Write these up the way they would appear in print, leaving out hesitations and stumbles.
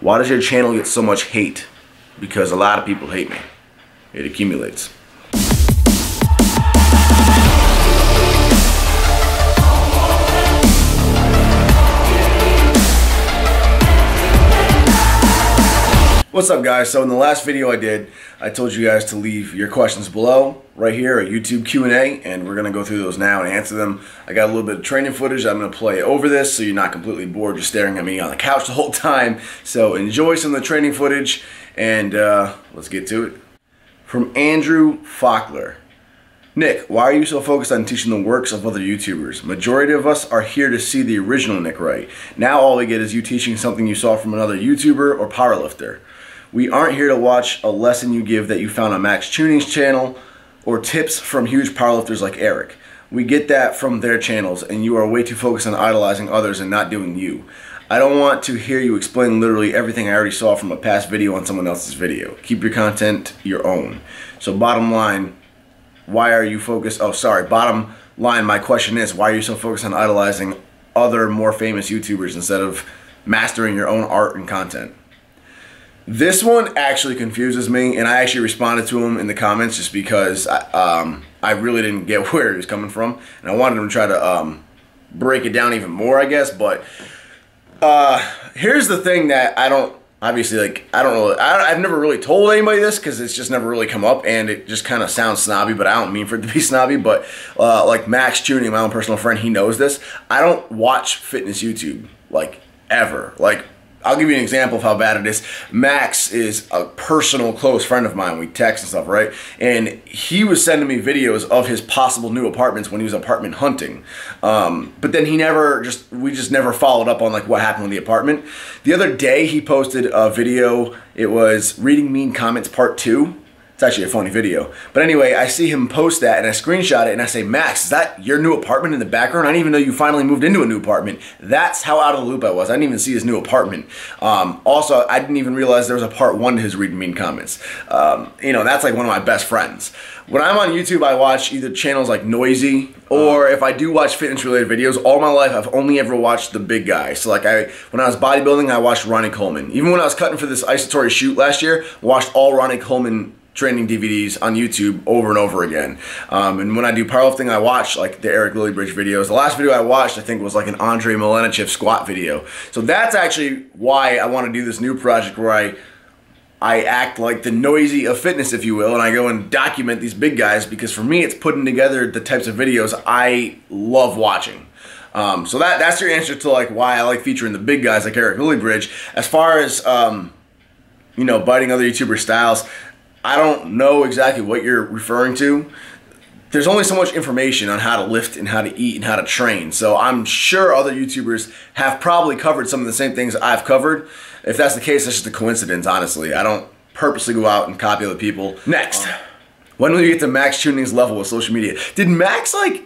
Why does your channel get so much hate? Because a lot of people hate me. It accumulates. What's up, guys? So in the last video I did, I told you guys to leave your questions below right here at YouTube Q&A, and we're gonna go through those now and answer them. I got a little bit of training footage I'm gonna play over this so you're not completely bored just staring at me on the couch the whole time. So enjoy some of the training footage and let's get to it. From Andrew Faulkner. Nick, why are you so focused on teaching the works of other YouTubers? Majority of us are here to see the original Nick Wright. Now all we get is you teaching something you saw from another YouTuber or powerlifter. We aren't here to watch a lesson you give that you found on Max Tuning's channel or tips from huge powerlifters like Eric. We get that from their channels, and you are way too focused on idolizing others and not doing you. I don't want to hear you explain literally everything I already saw from a past video on someone else's video. Keep your content your own. So bottom line, why are you focused? Oh, sorry. Bottom line, my question is, why are you so focused on idolizing other more famous YouTubers instead of mastering your own art and content? This one actually confuses me, and I actually responded to him in the comments just because I really didn't get where he was coming from, and I wanted him to try to break it down even more, I guess. But here's the thing that I don't, obviously, like, I've never really told anybody this because it's just never really come up, and it just kind of sounds snobby, but I don't mean for it to be snobby. But like Max Tuning, my own personal friend, he knows this. I don't watch fitness YouTube, like, ever. Like, I'll give you an example of how bad it is. Max is a personal close friend of mine. We text and stuff, right? And he was sending me videos of his possible new apartments when he was apartment hunting. But then we just never followed up on like what happened with the apartment. The other day he posted a video. It was Reading Mean Comments Part 2. It's actually a funny video. But anyway, I see him post that and I screenshot it and I say, Max, is that your new apartment in the background? I didn't even know you finally moved into a new apartment. That's how out of the loop I was. I didn't even see his new apartment. Also, I didn't even realize there was a part 1 to his Read Mean Comments. You know, that's like one of my best friends. When I'm on YouTube, I watch either channels like Noisy, or if I do watch fitness-related videos, all my life I've only ever watched the big guys. So like when I was bodybuilding, I watched Ronnie Coleman. Even when I was cutting for this Isotory shoot last year, watched all Ronnie Coleman training DVDs on YouTube over and over again. And when I do powerlifting, I watch like the Eric Lillybridge videos. The last video I watched, I think, was like an Andre Milenichev squat video. So that's actually why I want to do this new project where I act like the Noisy of fitness, if you will, and I go and document these big guys, because for me, it's putting together the types of videos I love watching. So that's your answer to like why I like featuring the big guys like Eric Lillybridge. As far as you know, biting other YouTuber styles, I don't know exactly what you're referring to. There's only so much information on how to lift and how to eat and how to train. So I'm sure other YouTubers have probably covered some of the same things I've covered. If that's the case, that's just a coincidence, honestly. I don't purposely go out and copy other people. Next, when will you get to Max Tuning's level with social media? Did Max like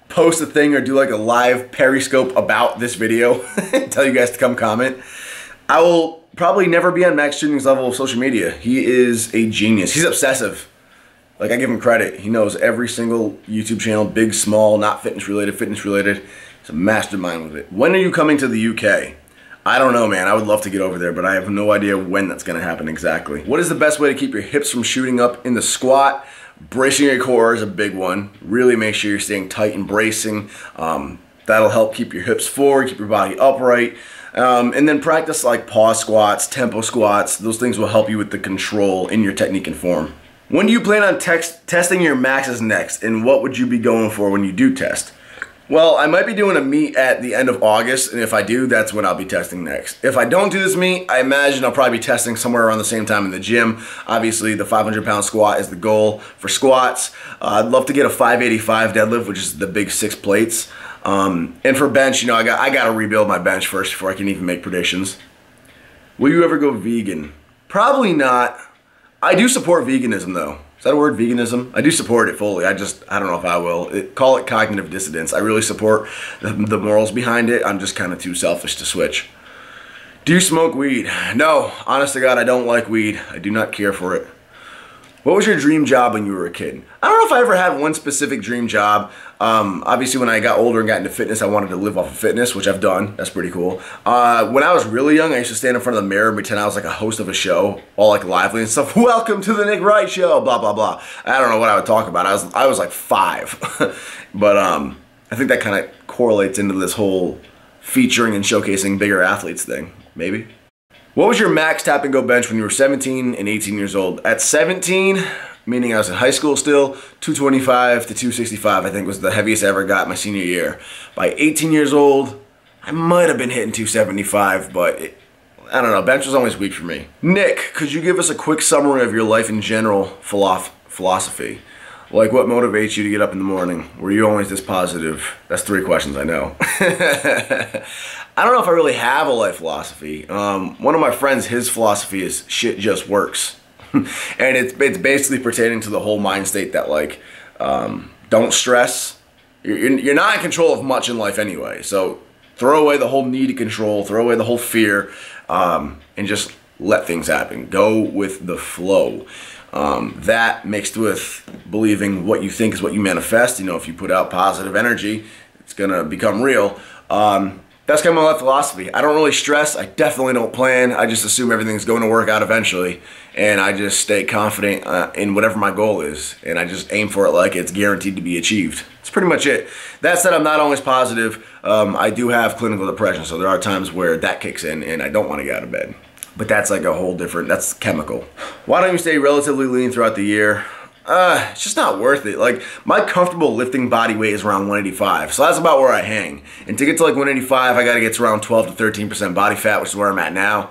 post a thing or do like a live Periscope about this video? Tell you guys to come comment. I will probably never be on Max Tuning's level of social media. He is a genius. He's obsessive. Like, I give him credit. He knows every single YouTube channel, big, small, not fitness related, fitness related. He's a mastermind with it. When are you coming to the UK? I don't know, man. I would love to get over there, but I have no idea when that's gonna happen exactly. What is the best way to keep your hips from shooting up in the squat? Bracing your core is a big one. Really make sure you're staying tight and bracing. That'll help keep your hips forward, keep your body upright. And then practice like pause squats, tempo squats. Those things will help you with the control in your technique and form. When do you plan on testing your maxes next? And what would you be going for when you do test? Well, I might be doing a meet at the end of August, and if I do, that's when I'll be testing next. If I don't do this meet, I imagine I'll probably be testing somewhere around the same time in the gym. Obviously, the 500-pound squat is the goal for squats. I'd love to get a 585 deadlift, which is the big 6 plates. And for bench, you know, I got to rebuild my bench first before I can even make predictions. Will you ever go vegan? Probably not. I do support veganism, though. Is that a word, veganism? I do support it fully. I don't know if I will. Call it cognitive dissonance. I really support the morals behind it. I'm just kind of too selfish to switch. Do you smoke weed? No. Honest to God, I don't like weed. I do not care for it. What was your dream job when you were a kid? I don't know if I ever had one specific dream job. Obviously, when I got older and got into fitness, I wanted to live off of fitness, which I've done. That's pretty cool. When I was really young, I used to stand in front of the mirror and pretend I was like a host of a show, all like lively and stuff. Welcome to the Nick Wright Show, blah, blah, blah. I don't know what I would talk about. I was like 5. But I think that kind of correlates into this whole featuring and showcasing bigger athletes thing, maybe. What was your max tap and go bench when you were 17 and 18 years old? At 17, meaning I was in high school still, 225 to 265 I think was the heaviest I ever got my senior year. By 18 years old, I might have been hitting 275, but I don't know, bench was always weak for me. Nick, could you give us a quick summary of your life in general philosophy? Like, what motivates you to get up in the morning? Were you always this positive? That's 3 questions, I know. I don't know if I really have a life philosophy. One of my friends, his philosophy is shit just works. And it's basically pertaining to the whole mind state that, like, don't stress. You're not in control of much in life anyway. So throw away the whole need to control, throw away the whole fear, and just let things happen. Go with the flow. That mixed with believing what you think is what you manifest. You know, if you put out positive energy, it's gonna become real. That's kind of my life philosophy. I don't really stress. I definitely don't plan. I just assume everything's going to work out eventually, and I just stay confident in whatever my goal is, and I just aim for it like it's guaranteed to be achieved. That's pretty much it. That said, I'm not always positive. I do have clinical depression, so there are times where that kicks in, and I don't want to get out of bed. But that's like a whole different, that's chemical. Why don't you stay relatively lean throughout the year? It's just not worth it. Like, my comfortable lifting body weight is around 185, so that's about where I hang. And to get to like 185, I gotta get to around 12 to 13% body fat, which is where I'm at now.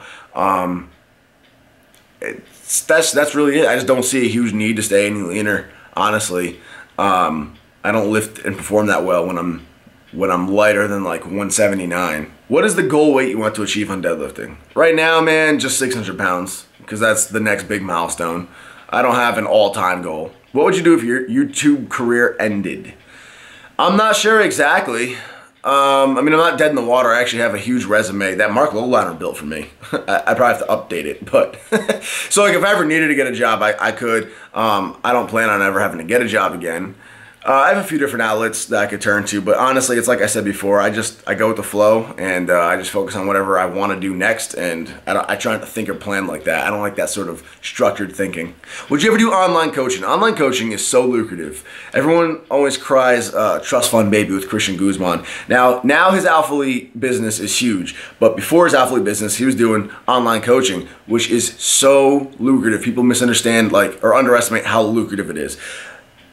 That's really it. I just don't see a huge need to stay any leaner, honestly. I don't lift and perform that well when I'm lighter than like 179. What is the goal weight you want to achieve on deadlifting? Right now, man, just 600 pounds, because that's the next big milestone. I don't have an all-time goal. What would you do if your YouTube career ended? I'm not sure exactly. I mean, I'm not dead in the water. I actually have a huge resume that Mark Lowliner built for me. I probably have to update it, but so like if I ever needed to get a job, I could. I don't plan on ever having to get a job again. I have a few different outlets that I could turn to, but honestly, it's like I said before, I go with the flow, and I just focus on whatever I want to do next, and I try not to think or plan like that. I don't like that sort of structured thinking. Would you ever do online coaching? Online coaching is so lucrative. Everyone always cries trust fund baby with Christian Guzman. Now his Alpha Elite business is huge, but before his Alpha Elite business, he was doing online coaching, which is so lucrative. People misunderstand, like, or underestimate how lucrative it is.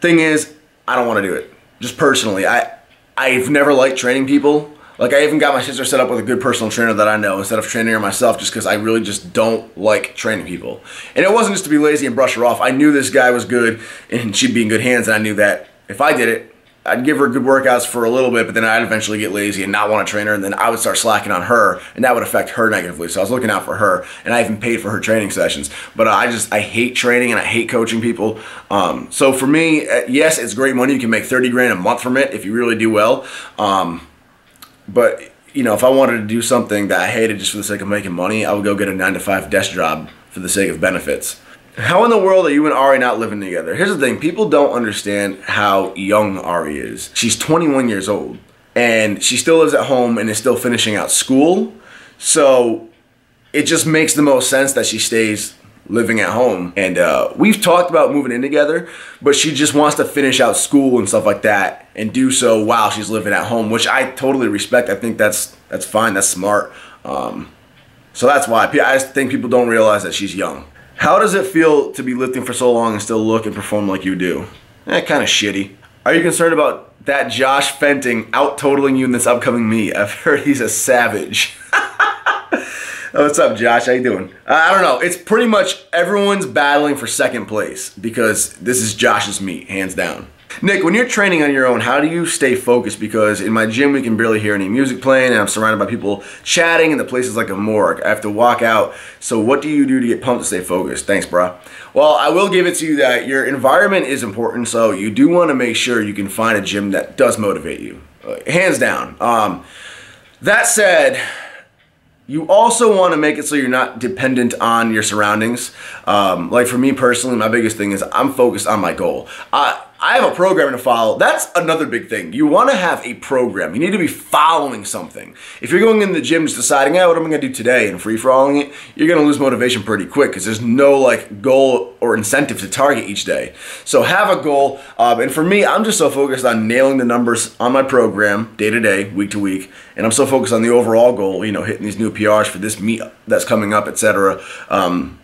Thing is, I don't want to do it. Just personally, I've never liked training people. Like, I even got my sister set up with a good personal trainer that I know instead of training her myself, just because I really just don't like training people. And it wasn't just to be lazy and brush her off. I knew this guy was good and she'd be in good hands, and I knew that if I did it, I'd give her good workouts for a little bit, but then I'd eventually get lazy and not want to train her, and then I would start slacking on her, and that would affect her negatively. So I was looking out for her, and I even paid for her training sessions. But I hate training, and I hate coaching people. So for me, yes, it's great money. You can make 30 grand a month from it if you really do well. But you know, if I wanted to do something that I hated just for the sake of making money, I would go get a 9-to-5 desk job for the sake of benefits. How in the world are you and Ari not living together? Here's the thing. People don't understand how young Ari is. She's 21 years old, and she still lives at home and is still finishing out school. So it just makes the most sense that she stays living at home. And we've talked about moving in together, but she just wants to finish out school and stuff like that and do so while she's living at home, which I totally respect. I think that's fine. That's smart. So that's why I think people don't realize that she's young. How does it feel to be lifting for so long and still look and perform like you do? Kind of shitty. Are you concerned about that Josh Fenting out-totaling you in this upcoming meet? I've heard he's a savage. What's up, Josh? How you doing? I don't know. It's pretty much everyone's battling for second place because this is Josh's meet, hands down. Nick, when you're training on your own, how do you stay focused? Because in my gym, we can barely hear any music playing, and I'm surrounded by people chatting, and the place is like a morgue. I have to walk out. So what do you do to get pumped to stay focused? Thanks, bro. Well, I will give it to you that your environment is important, so you do want to make sure you can find a gym that does motivate you. Hands down. That said, You also want to make it so you're not dependent on your surroundings. Like for me personally, my biggest thing is I'm focused on my goal. I have a program to follow. That's another big thing. You want to have a program. You need to be following something. If you're going in the gym just deciding, hey, what am I going to do today and free-for-alling it, you're going to lose motivation pretty quick because there's no like goal or incentive to target each day. So have a goal. And for me, I'm just so focused on nailing the numbers on my program day to day, week to week. And I'm so focused on the overall goal, you know, hitting these new PRs for this meet that's coming up, etc.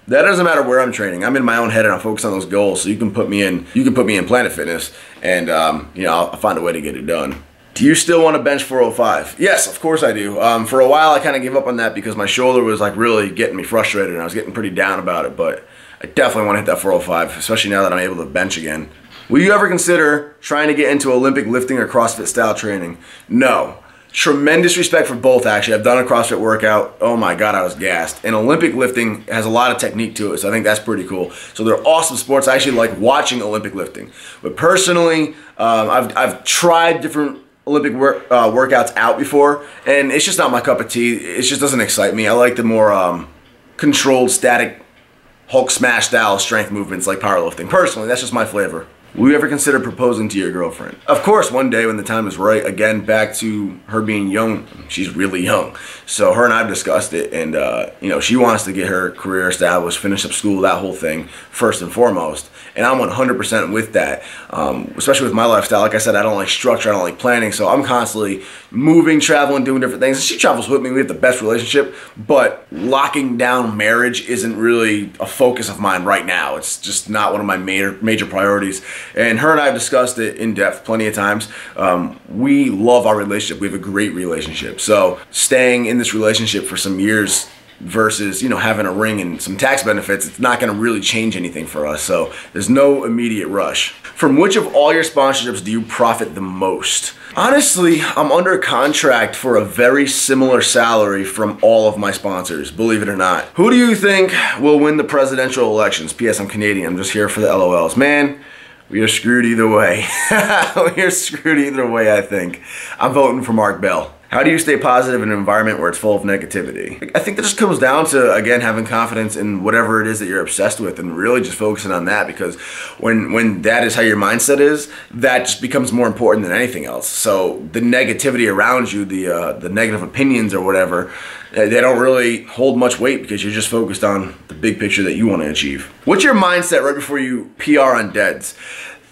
That doesn't matter where I'm training. I'm in my own head and I'm focused on those goals. So you can put me in Planet Fitness, and you know, I'll find a way to get it done. Do you still want to bench 405? Yes, of course I do. For a while I kind of gave up on that because my shoulder was like really getting me frustrated and I was getting pretty down about it. But I definitely want to hit that 405, especially now that I'm able to bench again. Will you ever consider trying to get into Olympic lifting or CrossFit style training? No. Tremendous respect for both, actually. I've done a CrossFit workout. Oh my God, I was gassed. And Olympic lifting has a lot of technique to it, so I think that's pretty cool. So they're awesome sports. I actually like watching Olympic lifting. But personally, I've tried different Olympic workouts out before, and it's just not my cup of tea. It just doesn't excite me. I like the more controlled, static, Hulk smash style strength movements like powerlifting. Personally, that's just my flavor. Will you ever consider proposing to your girlfriend? Of course, one day when the time is right. Again, back to her being young. She's really young. So her and I have discussed it, and you know, she wants to get her career established, finish up school, that whole thing, first and foremost. And I'm 100% with that, especially with my lifestyle. Like I said, I don't like structure, I don't like planning, so I'm constantly moving, traveling, doing different things. And she travels with me, we have the best relationship, but locking down marriage isn't really a focus of mine right now. It's just not one of my major priorities. And her and I have discussed it in depth plenty of times. We love our relationship. We have a great relationship. So staying in this relationship for some years versus, you know, having a ring and some tax benefits, it's not going to really change anything for us. So there's no immediate rush. From which of all your sponsorships do you profit the most? Honestly, I'm under contract for a very similar salary from all of my sponsors, believe it or not. Who do you think will win the presidential elections? P.S. I'm Canadian. I'm just here for the LOLs. Man, we are screwed either way. We are screwed either way, I think. I'm voting for Mark Bell. How do you stay positive in an environment where it's full of negativity? I think that just comes down to, again, having confidence in whatever it is that you're obsessed with and really just focusing on that, because when that is how your mindset is, that just becomes more important than anything else. So the negativity around you, the negative opinions or whatever, they don't really hold much weight because you're just focused on the big picture that you want to achieve. What's your mindset right before you PR on deads?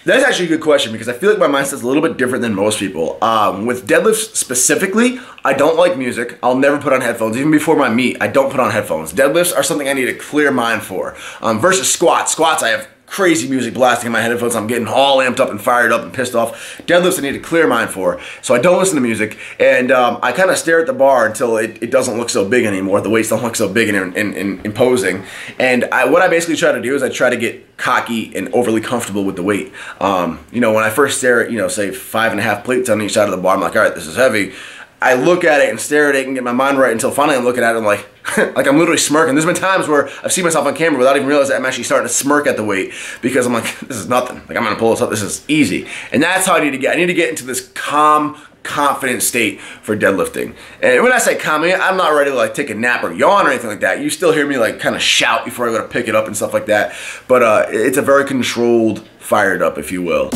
That's actually a good question because I feel like my mindset's a little bit different than most people. With deadlifts specifically, I don't like music. I'll never put on headphones. Even before my meet, I don't put on headphones. Deadlifts are something I need a clear mind for. Versus squats. Squats, I have crazy music blasting in my headphones. I'm getting all amped up and fired up and pissed off. Deadlifts I need a clear mind for. So I don't listen to music, and I kind of stare at the bar until it doesn't look so big anymore. The weights don't look so big and imposing. And what I basically try to do is I try to get cocky and overly comfortable with the weight. You know, when I first stare at, you know, say 5.5 plates on each side of the bar, I'm like, all right, this is heavy. I look at it and stare at it and get my mind right until finally I'm looking at it and like, like I'm literally smirking. There's been times where I've seen myself on camera without even realizing I'm actually starting to smirk at the weight because I'm like, this is nothing. Like, I'm gonna pull this up, this is easy. And that's how I need to get. I need to get into this calm, confident state for deadlifting. And when I say calm, I'm not ready to like take a nap or yawn or anything like that. You still hear me like kind of shout before I go to pick it up and stuff like that. But it's a very controlled, fired up, if you will.